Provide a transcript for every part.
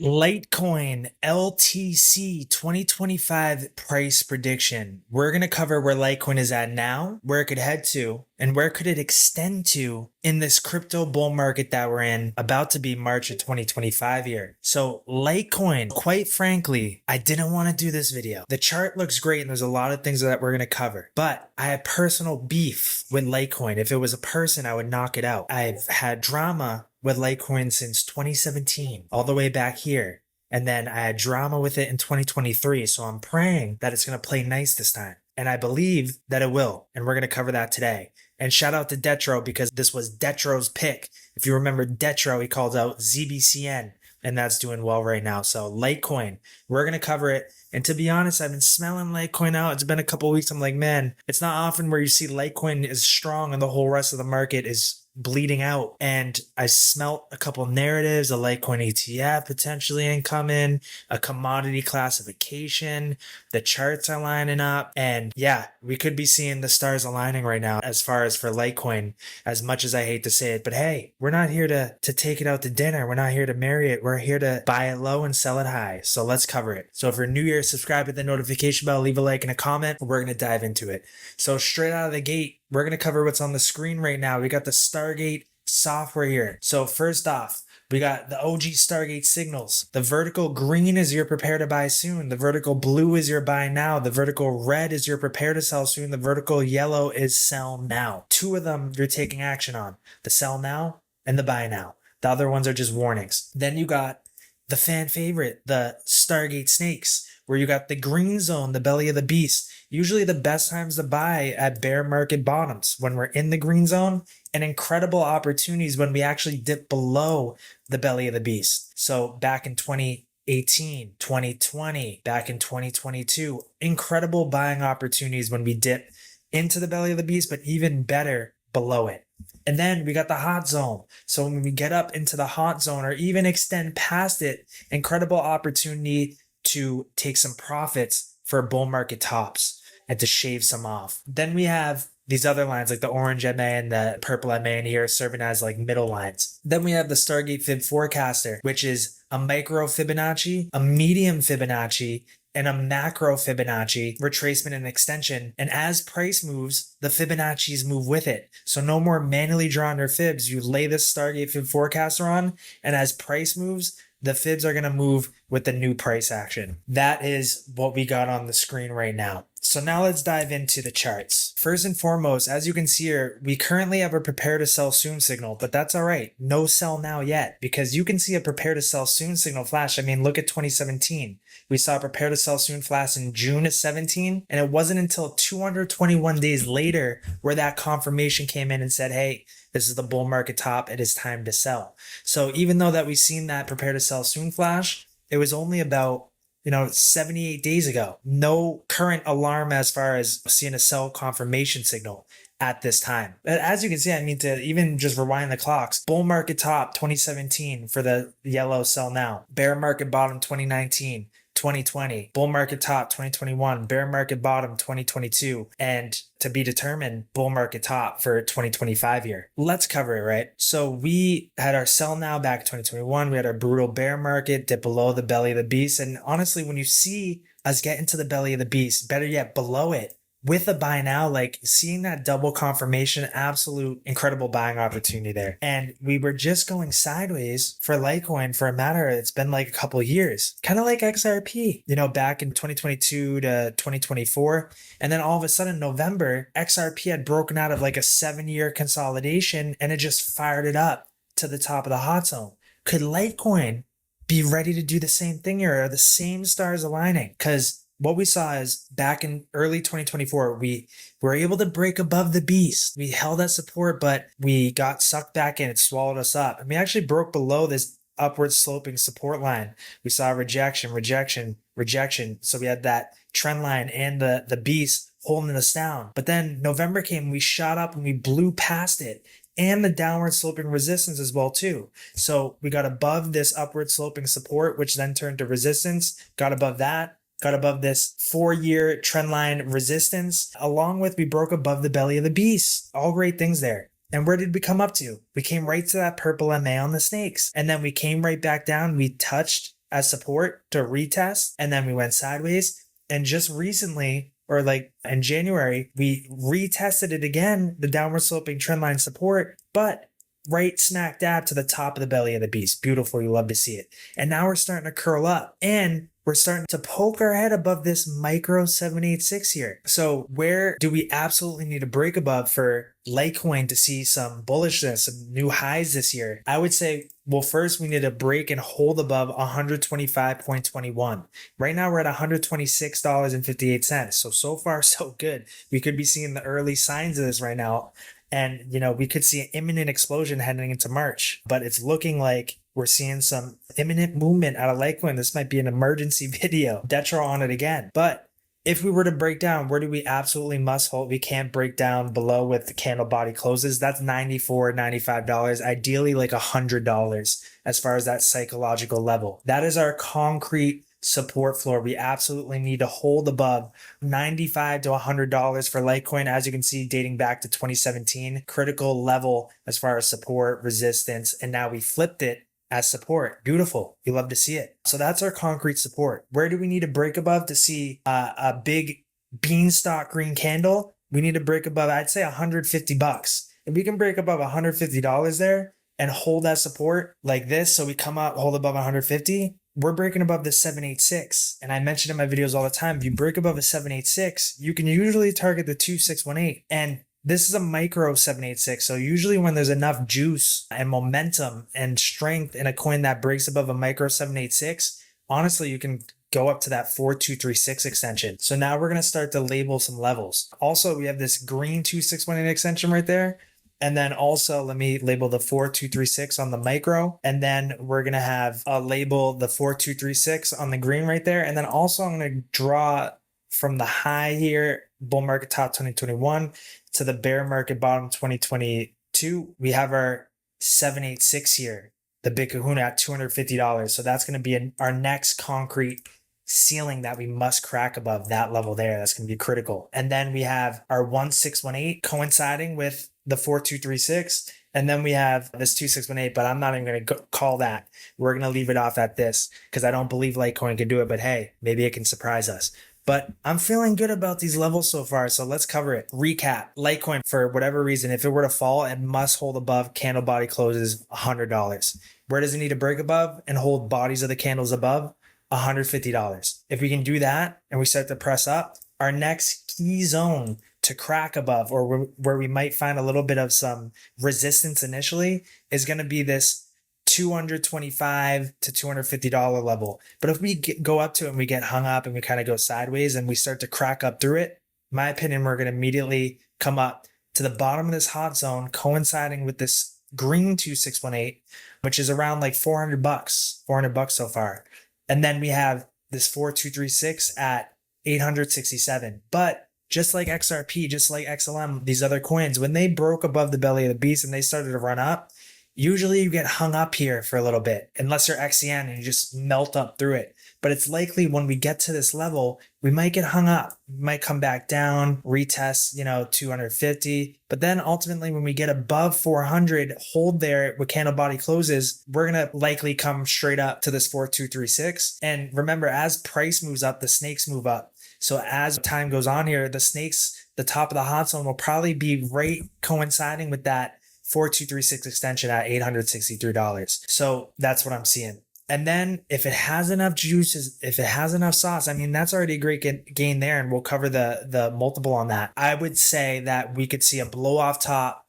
Litecoin LTC 2025 price prediction. We're going to cover where Litecoin is at now, where it could head to, and where could it extend to in this crypto bull market that we're in, about to be March of 2025 here. So Litecoin, quite frankly, I didn't want to do this video. The chart looks great and there's a lot of things that we're going to cover, but I have personal beef with Litecoin. If it was a person, I would knock it out. I've had drama with Litecoin since 2017, all the way back here. And then I had drama with it in 2023. So I'm praying that it's going to play nice this time. And I believe that it will. And we're going to cover that today. And shout out to Detro, because this was Detro's pick. If you remember Detro, he called out ZBCN, and that's doing well right now. So Litecoin, we're going to cover it. And to be honest, I've been smelling Litecoin out. It's been a couple of weeks. I'm like, man, it's not often where you see Litecoin is strong and the whole rest of the market is bleeding out. And I smelt a couple narratives, a Litecoin ETF potentially incoming, a commodity classification, the charts are lining up. And yeah, we could be seeing the stars aligning right now as far as for Litecoin, as much as I hate to say it. But hey, we're not here to take it out to dinner. We're not here to marry it. We're here to buy it low and sell it high. So let's cover it. So if you're new here, subscribe, hit the notification bell, leave a like and a comment. We're going to dive into it. So straight out of the gate, we're going to cover what's on the screen right now. We got the Stargate software here. So first off, we got the OG Stargate signals. The vertical green is your prepare to buy soon. The vertical blue is your buy now. The vertical red is your prepare to sell soon. The vertical yellow is sell now. Two of them you're taking action on. The sell now and the buy now. The other ones are just warnings. Then you got the fan favorite, the Stargate snakes, where you got the green zone, the belly of the beast. Usually the best times to buy at bear market bottoms, when we're in the green zone, and incredible opportunities when we actually dip below the belly of the beast. So back in 2018, 2020, back in 2022, incredible buying opportunities when we dip into the belly of the beast, but even better below it. And then we got the hot zone. So when we get up into the hot zone or even extend past it, incredible opportunity to take some profits for bull market tops and to shave some off. Then we have these other lines like the orange MA and the purple MA in here serving as like middle lines. Then we have the Stargate Fib Forecaster, which is a micro Fibonacci, a medium Fibonacci, and a macro Fibonacci retracement and extension. And as price moves, the Fibonacci's move with it. So no more manually drawing your fibs. You lay this Stargate Fib Forecaster on, and as price moves, the fibs are going to move with the new price action. That is what we got on the screen right now. So now let's dive into the charts. First and foremost, as you can see here, we currently have a prepare to sell soon signal, but that's all right. No sell now yet, because you can see a prepare to sell soon signal flash. I mean, look at 2017. We saw a prepare to sell soon flash in June of 17, and it wasn't until 221 days later where that confirmation came in and said, hey, this is the bull market top. It is time to sell. So even though that we've seen that prepare to sell soon flash, it was only about 78 days ago. No current alarm as far as seeing a sell confirmation signal at this time. But as you can see, I mean, to even just rewind the clocks, bull market top 2017 for the yellow sell now, bear market bottom 2019, 2020, bull market top 2021, bear market bottom 2022, and to be determined bull market top for 2025 here. Let's cover it, right? So we had our sell now back in 2021. We had our brutal bear market dip below the belly of the beast. And honestly, when you see us get into the belly of the beast, better yet, below it, with a buy now, like seeing that double confirmation, absolute incredible buying opportunity there. And we were just going sideways for Litecoin for a matter, it's been like a couple of years, kind of like XRP, back in 2022 to 2024. And then all of a sudden, November, XRP had broken out of like a 7-year consolidation and it just fired it up to the top of the hot zone. Could Litecoin be ready to do the same thing here? Are the same stars aligning? Because what we saw is back in early 2024, we were able to break above the beast. We held that support, but we got sucked back in. It swallowed us up. And we actually broke below this upward sloping support line. We saw rejection, rejection, rejection. So we had that trend line and the beast holding us down. But then November came, we shot up and we blew past it, and the downward sloping resistance as well too. So we got above this upward sloping support, which then turned to resistance, got above that, got above this 4-year trend line resistance, along with we broke above the belly of the beast. All great things there. And where did we come up to? We came right to that purple MA on the snakes. And then we came right back down. We touched as support to retest, and then we went sideways. And just recently, or like in January, we retested it again, the downward sloping trendline support, but right smack dab to the top of the belly of the beast. Beautiful. You love to see it. And now we're starting to curl up, and we're starting to poke our head above this micro 786 here. So where do we absolutely need to break above for Litecoin to see some bullishness, some new highs this year? I would say, well, first we need to break and hold above 125.21. Right now we're at $126.58. So far so good. We could be seeing the early signs of this right now. And, we could see an imminent explosion heading into March, but it's looking like we're seeing some imminent movement out of Litecoin. This might be an emergency video. Detro on it again. But if we were to break down, where do we absolutely must hold? We can't break down below with the candle body closes. That's $94, $95. Ideally like $100 as far as that psychological level. That is our concrete support floor. We absolutely need to hold above $95 to $100 for Litecoin. As you can see, dating back to 2017, critical level as far as support, resistance, and now we flipped it as support. Beautiful. You love to see it. So that's our concrete support. Where do we need to break above to see a big beanstalk green candle? We need to break above, I'd say $150. If we can break above $150 there and hold that support like this, so we come up, hold above 150, we're breaking above the 786. And I mentioned in my videos all the time, if you break above a 786, you can usually target the 2618. And this is a micro 786. So usually when there's enough juice and momentum and strength in a coin that breaks above a micro 786, honestly, you can go up to that 4236 extension. So now we're going to start to label some levels. Also, we have this green 2618 extension right there. And then also let me label the 4236 on the micro. And then we're going to have a label the 4236 on the green right there. And then also I'm going to draw from the high here, bull market top 2021 to the bear market bottom 2022. We have our 786 here, the big kahuna at $250. So that's going to be our next concrete ceiling that we must crack above that level there. That's going to be critical. And then we have our 1618 coinciding with the 4236. And then we have this 2618, but I'm not even going to call that. We're going to leave it off at this because I don't believe Litecoin can do it, but hey, maybe it can surprise us. But I'm feeling good about these levels so far, so let's cover it. Recap. Litecoin, for whatever reason, if it were to fall, it must hold above candle body closes $100. Where does it need to break above and hold bodies of the candles above? $150. If we can do that and we start to press up, our next key zone to crack above, or where we might find a little bit of some resistance initially, is going to be this $225 to $250 level. But if we go up to it and we get hung up and we kind of go sideways and we start to crack up through it, in my opinion, we're going to immediately come up to the bottom of this hot zone, coinciding with this green 2618, which is around like $400 so far. And then we have this 4236 at 867. But just like XRP, just like XLM, these other coins, when they broke above the belly of the beast and they started to run up, usually you get hung up here for a little bit, unless you're XCN and you just melt up through it. But it's likely when we get to this level, we might get hung up. We might come back down, retest, 250. But then ultimately, when we get above 400, hold there with candle body closes, we're going to likely come straight up to this 4236. And remember, as price moves up, the snakes move up. So as time goes on here, the snakes, the top of the hot zone will probably be right coinciding with that 4236 extension at $863. So that's what I'm seeing. And then if it has enough juices, if it has enough sauce, that's already a great gain there. And we'll cover the multiple on that. I would say that we could see a blow off top,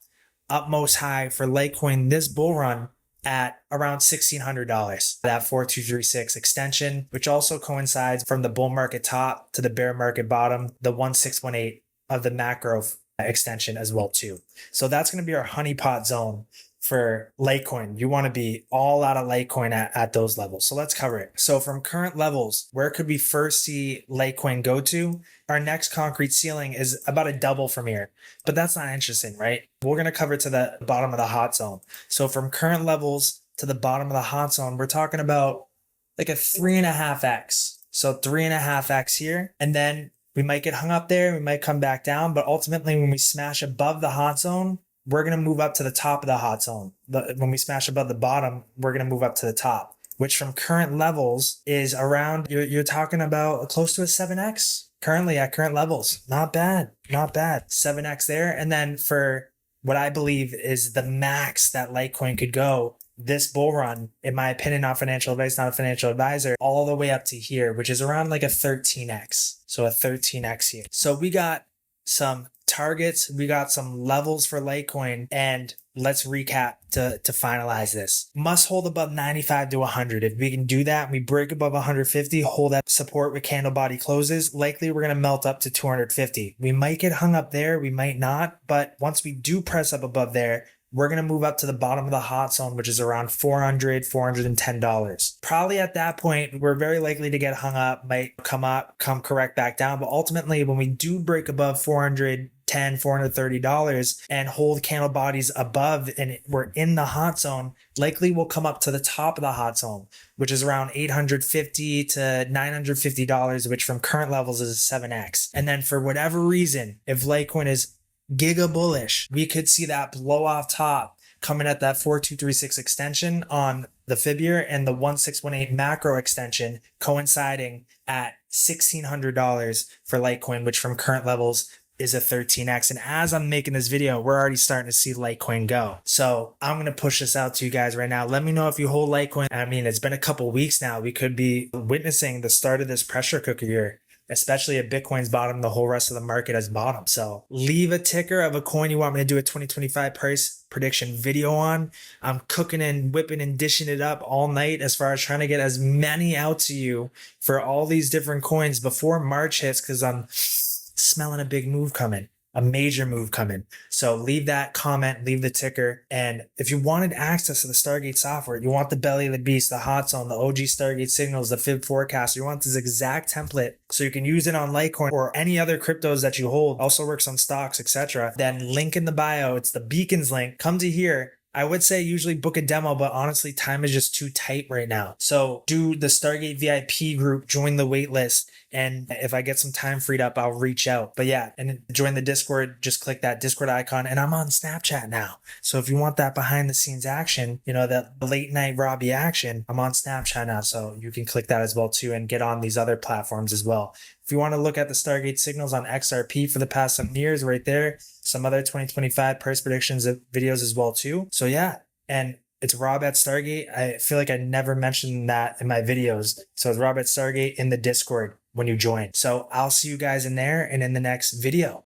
utmost high for Litecoin this bull run at around $1,600. That 4236 extension, which also coincides from the bull market top to the bear market bottom, the 1618 of the macro extension as well too. So that's going to be our honeypot zone for Litecoin. You want to be all out of Litecoin at those levels. So let's cover it. So from current levels, where could we first see Litecoin go to? Our next concrete ceiling is about a double from here, but that's not interesting, right? We're going to cover to the bottom of the hot zone. So from current levels to the bottom of the hot zone, we're talking about like a 3.5x. So 3.5x here. And then we might get hung up there. We might come back down, but ultimately when we smash above the hot zone, we're going to move up to the top of the hot zone. When we smash above the bottom, we're going to move up to the top. which from current levels is around, you're talking about close to a 7x currently at current levels. Not bad, not bad. 7x there. And then for what I believe is the max that Litecoin could go this bull run, in my opinion, not financial advice, not a financial advisor, all the way up to here, which is around like a 13x. So a 13x here. So we got some targets, we got some levels for Litecoin, and let's recap to finalize this. Must hold above 95 to 100. If we can do that, we break above 150, hold that support with candle body closes, likely we're going to melt up to 250. We might get hung up there, we might not, but once we do press up above there, we're going to move up to the bottom of the hot zone, which is around $400, $410. Probably at that point, we're very likely to get hung up, might come correct back down. But ultimately, when we do break above $410, $430 and hold candle bodies above and we're in the hot zone, likely we'll come up to the top of the hot zone, which is around $850 to $950, which from current levels is a 7x. And then for whatever reason, if Litecoin is giga bullish, we could see that blow off top coming at that 4236 extension on the fib year and the 1618 macro extension coinciding at $1,600 for Litecoin, which from current levels is a 13x. And as I'm making this video, we're already starting to see Litecoin go. So I'm going to push this out to you guys right now. Let me know if you hold Litecoin. I mean, it's been a couple weeks now. We could be witnessing the start of this pressure cooker here, especially if Bitcoin's bottom, the whole rest of the market has bottomed. So leave a ticker of a coin you want me to do a 2025 price prediction video on. I'm cooking and whipping and dishing it up all night as far as trying to get as many out to you for all these different coins before March hits, because I'm smelling a big move coming. A major move coming. So leave that comment, leave the ticker. And if you wanted access to the Stargate software, you want the belly of the beast, the hot zone, the OG Stargate signals, the fib forecast, you want this exact template so you can use it on Litecoin or any other cryptos that you hold, also works on stocks, etc. Then link in the bio, it's the beacons link. Come to here. I would say usually book a demo, but honestly, time is just too tight right now. So do the Stargate VIP group, join the wait list. And if I get some time freed up, I'll reach out. But yeah, and join the Discord, just click that Discord icon. And I'm on Snapchat now. So if you want that behind the scenes action, you know, the late night Robbie action, I'm on Snapchat now. So you can click that as well too and get on these other platforms as well. If you want to look at the Stargate signals on XRP for the past some years right there, some other 2025 price predictions videos as well too. So yeah, and it's Rob at Stargate. I feel like I never mentioned that in my videos. So it's Rob at Stargate in the Discord when you join. So I'll see you guys in there and in the next video.